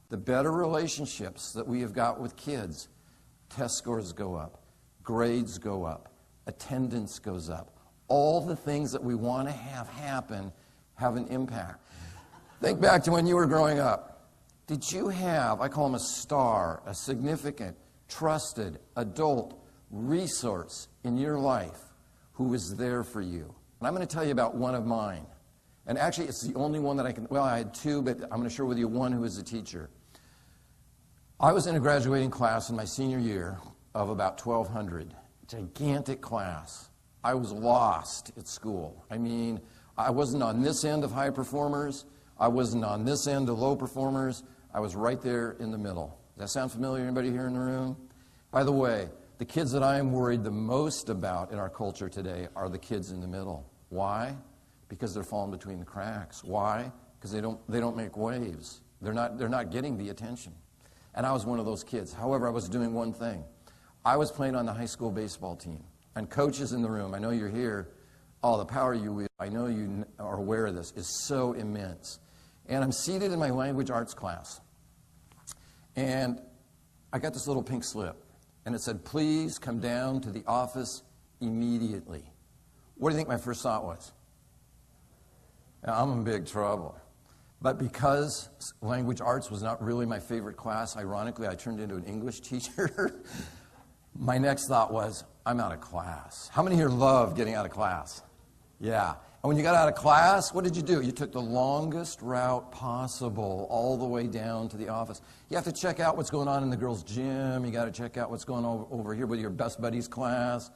the better relationships that we have got with kids, test scores go up, grades go up, attendance goes up. All the things that we want to have happen have an impact. Think back to when you were growing up. Did you have, I call him a star, a significant, trusted, adult resource in your life who was there for you? And I'm going to tell you about one of mine. And actually, it's the only one that I can, well, I had two, but I'm going to share with you one who is a teacher. I was in a graduating class in my senior year of about 1,200. Gigantic class. I was lost at school. I mean, I wasn't on this end of high performers. I wasn't on this end of low performers. I was right there in the middle. Does that sound familiar? Anybody here in the room? By the way, the kids that I am worried the most about in our culture today are the kids in the middle. Why? Because they're falling between the cracks. Why? Because they don't make waves. They're not getting the attention. And I was one of those kids. However, I was doing one thing. I was playing on the high school baseball team. And coaches in the room, I know you're here. Oh, the power you wield, I know you are aware of this, is so immense. And I'm seated in my language arts class. And I got this little pink slip. And it said, please come down to the office immediately. What do you think my first thought was? I'm in big trouble. But because language arts was not really my favorite class, ironically, I turned into an English teacher. My next thought was, I'm out of class. How many here love getting out of class? Yeah. And when you got out of class, what did you do? You took the longest route possible all the way down to the office. You have to check out what's going on in the girls' gym. You got to check out what's going on over here with your best buddies class.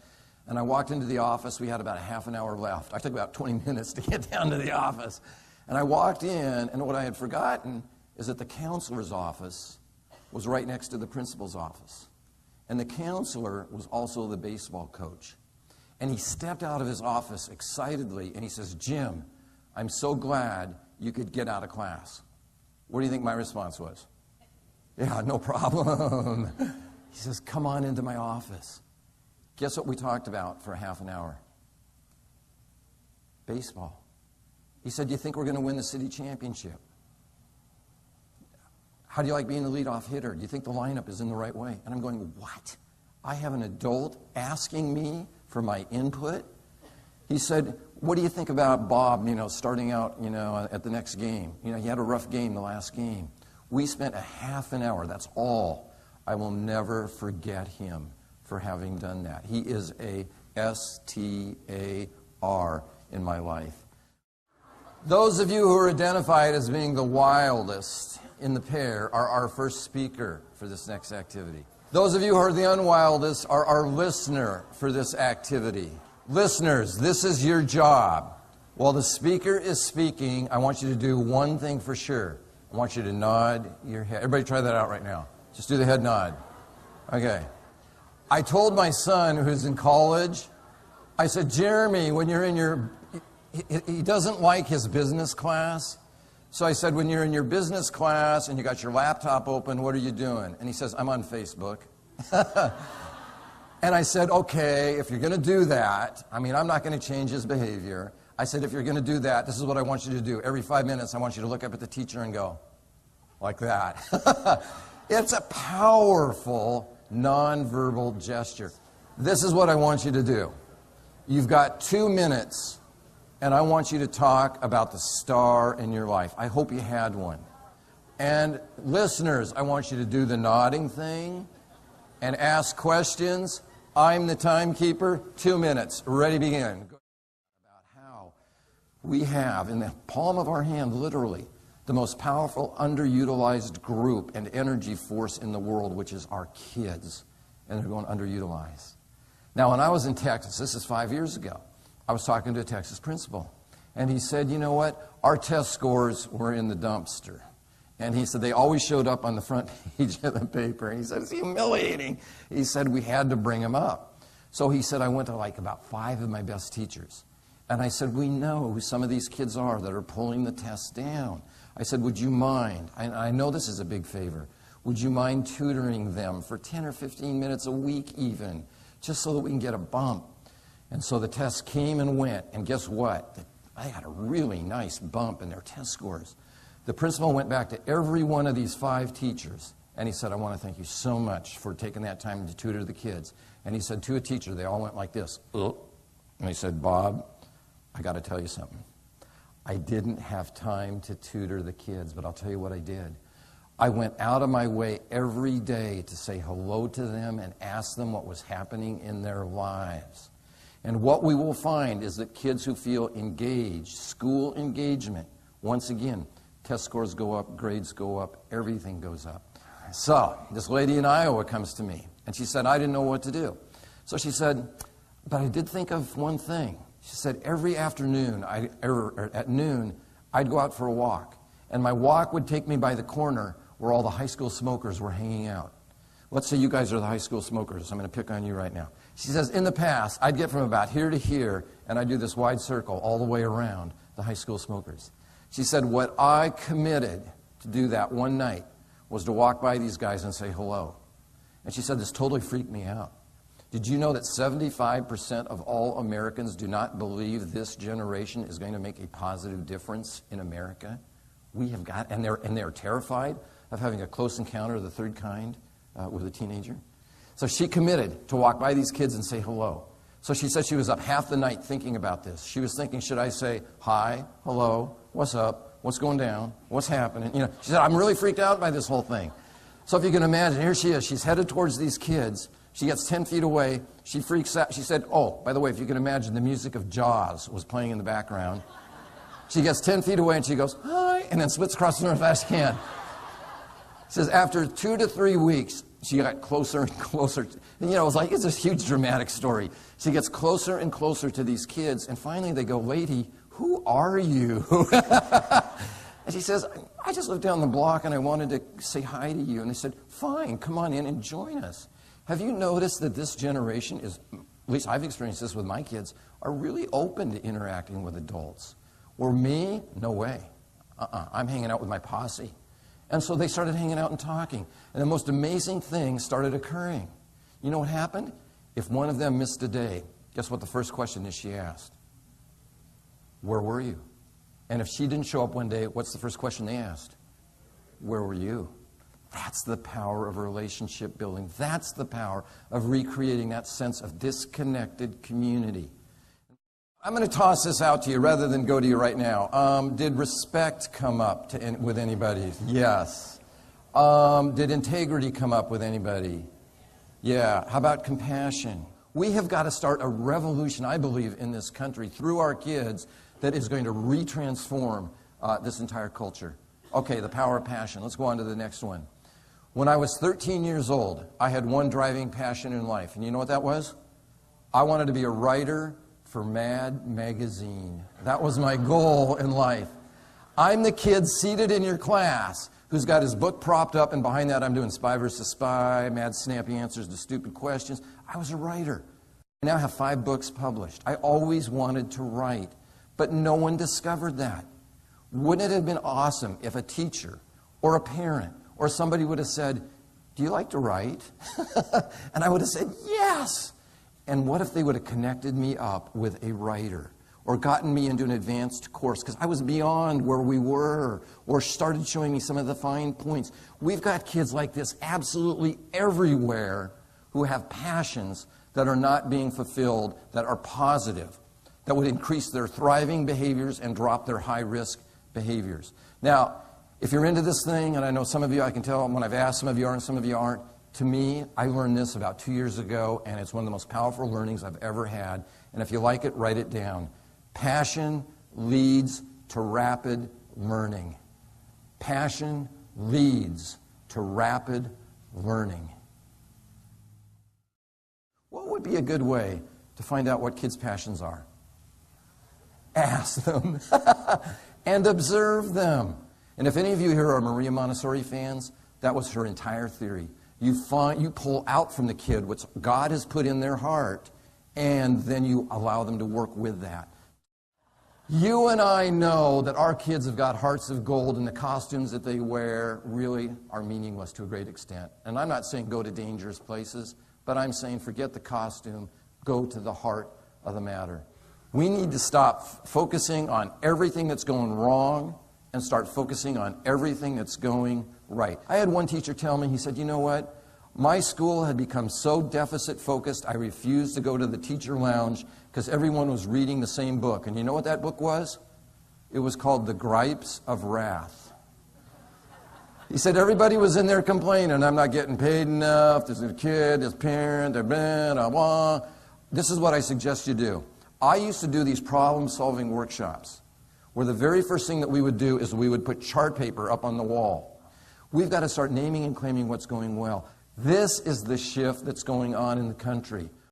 And I walked into the office. We had about a half an hour left. I took about 20 minutes to get down to the office. And I walked in, and what I had forgotten is that the counselor's office was right next to the principal's office. And the counselor was also the baseball coach. And he stepped out of his office excitedly, and he says, Jim, I'm so glad you could get out of class. What do you think my response was? Yeah, no problem. He says, come on into my office. Guess what we talked about for a half an hour? Baseball. He said, do you think we're going to win the city championship? How do you like being the leadoff hitter? Do you think the lineup is in the right way? And I'm going, what? I have an adult asking me for my input? He said, what do you think about Bob, starting out, at the next game? He had a rough game the last game. We spent a half an hour. That's all. I will never forget him for having done that. He is a S-T-A-R in my life. Those of you who are identified as being the wildest in the pair are our first speaker for this next activity. Those of you who are the unwildest are our listener for this activity. Listeners, this is your job. While the speaker is speaking, I want you to do one thing for sure. I want you to nod your head. Everybody try that out right now. Just do the head nod. Okay. I told my son who's in college, I said, Jeremy, when you're in your... He doesn't like his business class. So I said, when you're in your business class and you got your laptop open, what are you doing? And he says, I'm on Facebook. And I said, okay, if you're going to do that, I'm not going to change his behavior. I said, if you're going to do that, this is what I want you to do. Every 5 minutes, I want you to look up at the teacher and go, like that. It's a powerful nonverbal gesture. This is what I want you to do. You've got 2 minutes. And I want you to talk about the star in your life. I hope you had one. And listeners, I want you to do the nodding thing and ask questions. I'm the timekeeper. 2 minutes. Ready, begin. About how we have in the palm of our hand, literally, the most powerful underutilized group and energy force in the world, which is our kids. And they're going underutilized. Now, when I was in Texas, this is 5 years ago, I was talking to a Texas principal, and he said, you know what, our test scores were in the dumpster. And he said, they always showed up on the front page of the paper. And he said, it's humiliating. He said, we had to bring them up. So he said, I went to about 5 of my best teachers. And I said, we know who some of these kids are that are pulling the tests down. I said, would you mind, I know this is a big favor, would you mind tutoring them for 10 or 15 minutes a week even, just so that we can get a bump? And so the test came and went, and guess what? I had a really nice bump in their test scores. The principal went back to every one of these 5 teachers, and he said, I want to thank you so much for taking that time to tutor the kids. And he said to a teacher, they all went like this. And he said, Bob, I got to tell you something. I didn't have time to tutor the kids, but I'll tell you what I did. I went out of my way every day to say hello to them and ask them what was happening in their lives. And what we will find is that kids who feel engaged, school engagement, once again, test scores go up, grades go up, everything goes up. So this lady in Iowa comes to me, and she said, I didn't know what to do. So she said, but I did think of one thing. She said, every afternoon, at noon, I'd go out for a walk. And my walk would take me by the corner where all the high school smokers were hanging out. Let's say you guys are the high school smokers. I'm going to pick on you right now. She says, in the past, I'd get from about here to here, and I'd do this wide circle all the way around the high school smokers. She said, what I committed to do that one night was to walk by these guys and say hello. And she said, this totally freaked me out. Did you know that 75% of all Americans do not believe this generation is going to make a positive difference in America? We have got, and they're terrified of having a close encounter of the third kind with a teenager. So she committed to walk by these kids and say hello. So she said she was up half the night thinking about this. She was thinking, should I say hi, hello, what's up, what's going down, what's happening? You know, she said, I'm really freaked out by this whole thing. So if you can imagine, here she is. She's headed towards these kids. She gets 10 feet away. She freaks out. She said, oh, by the way, if you can imagine, the music of Jaws was playing in the background. She gets 10 feet away and she goes, hi, and then splits across the room as fast as she can. She says after 2 to 3 weeks, she got closer and closer. And, it was like, it's this huge dramatic story. She gets closer and closer to these kids, and finally they go, lady, who are you? And she says, I just lived down the block and I wanted to say hi to you. And they said, fine, come on in and join us. Have you noticed that this generation is, at least I've experienced this with my kids, are really open to interacting with adults? Or me? No way. I'm hanging out with my posse. And so they started hanging out and talking. And the most amazing thing started occurring. You know what happened? If one of them missed a day, guess what the first question is she asked? Where were you? And if she didn't show up one day, what's the first question they asked? Where were you? That's the power of relationship building. That's the power of recreating that sense of disconnected community. I'm going to toss this out to you rather than go to you right now. Did respect come up with anybody? Yes. Did integrity come up with anybody? Yeah. How about compassion? We have got to start a revolution, I believe, in this country through our kids that is going to retransform this entire culture. Okay, the power of passion. Let's go on to the next one. When I was 13 years old, I had one driving passion in life. And you know what that was? I wanted to be a writer for Mad Magazine. That was my goal in life. I'm the kid seated in your class who's got his book propped up, and behind that I'm doing Spy versus Spy, mad snappy answers to stupid questions. I was a writer. I now have 5 books published. I always wanted to write, but no one discovered that. Wouldn't it have been awesome if a teacher or a parent or somebody would have said, do you like to write? And I would have said, yes. And what if they would have connected me up with a writer or gotten me into an advanced course because I was beyond where we were, or started showing me some of the fine points. We've got kids like this absolutely everywhere who have passions that are not being fulfilled, that are positive, that would increase their thriving behaviors and drop their high-risk behaviors. Now, if you're into this thing, and I know some of you, I can tell when I've asked, some of you are and some of you aren't, to me, I learned this about 2 years ago, and it's one of the most powerful learnings I've ever had. And if you like it, write it down. Passion leads to rapid learning. Passion leads to rapid learning. What would be a good way to find out what kids' passions are? Ask them and observe them. And if any of you here are Maria Montessori fans, that was her entire theory. You pull out from the kid what God has put in their heart, and then you allow them to work with that. You and I know that our kids have got hearts of gold, and the costumes that they wear really are meaningless to a great extent. And I'm not saying go to dangerous places, but I'm saying forget the costume, go to the heart of the matter. We need to stop focusing on everything that's going wrong and start focusing on everything that's going right. I had one teacher tell me, he said, you know what? My school had become so deficit-focused, I refused to go to the teacher lounge because everyone was reading the same book. And you know what that book was? It was called The Gripes of Wrath. He said everybody was in there complaining, I'm not getting paid enough, there's a kid, there's a parent, This is what I suggest you do. I used to do these problem-solving workshops where the very first thing that we would do is we would put chart paper up on the wall. We've got to start naming and claiming what's going well. This is the shift that's going on in the country.